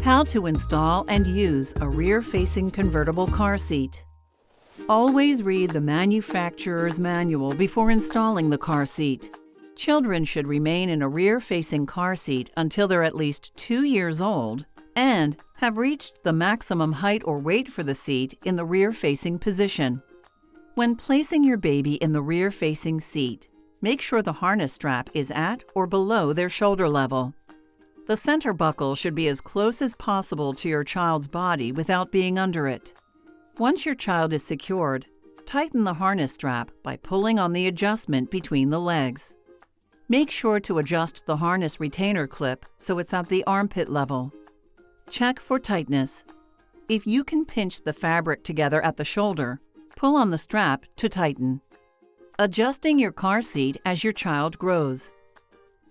How to install and use a rear-facing convertible car seat. Always read the manufacturer's manual before installing the car seat. Children should remain in a rear-facing car seat until they're at least 2 years old and have reached the maximum height or weight for the seat in the rear-facing position. When placing your baby in the rear-facing seat, make sure the harness strap is at or below their shoulder level. The center buckle should be as close as possible to your child's body without being under it. Once your child is secured, tighten the harness strap by pulling on the adjustment between the legs. Make sure to adjust the harness retainer clip so it's at the armpit level. Check for tightness. If you can pinch the fabric together at the shoulder, pull on the strap to tighten. Adjusting your car seat as your child grows.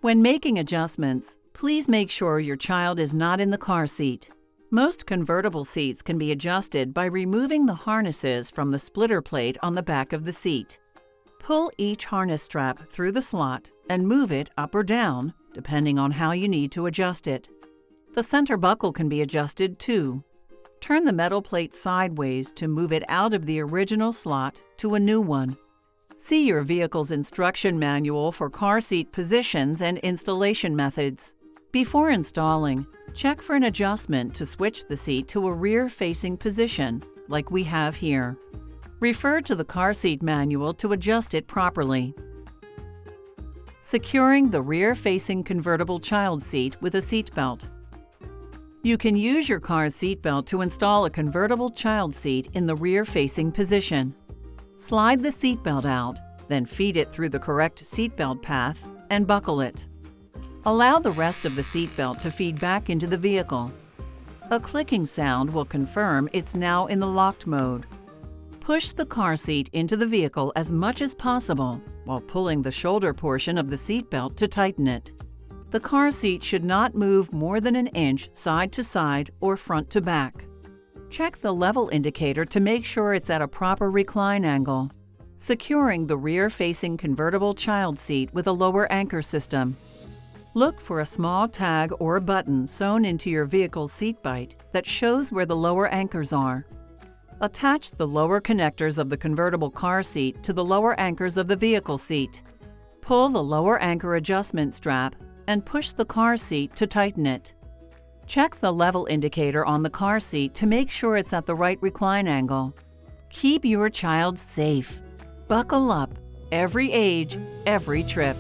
When making adjustments, please make sure your child is not in the car seat. Most convertible seats can be adjusted by removing the harnesses from the splitter plate on the back of the seat. Pull each harness strap through the slot and move it up or down, depending on how you need to adjust it. The center buckle can be adjusted too. Turn the metal plate sideways to move it out of the original slot to a new one. See your vehicle's instruction manual for car seat positions and installation methods. Before installing, check for an adjustment to switch the seat to a rear-facing position, like we have here. Refer to the car seat manual to adjust it properly. Securing the rear-facing convertible child seat with a seat belt. You can use your car's seat belt to install a convertible child seat in the rear-facing position. Slide the seat belt out, then feed it through the correct seat belt path and buckle it. Allow the rest of the seat belt to feed back into the vehicle. A clicking sound will confirm it's now in the locked mode. Push the car seat into the vehicle as much as possible while pulling the shoulder portion of the seat belt to tighten it. The car seat should not move more than an inch side to side or front to back. Check the level indicator to make sure it's at a proper recline angle. Securing the rear-facing convertible child seat with a lower anchor system. Look for a small tag or button sewn into your vehicle's seat bite that shows where the lower anchors are. Attach the lower connectors of the convertible car seat to the lower anchors of the vehicle seat. Pull the lower anchor adjustment strap and push the car seat to tighten it. Check the level indicator on the car seat to make sure it's at the right recline angle. Keep your child safe. Buckle up. Every age, every trip.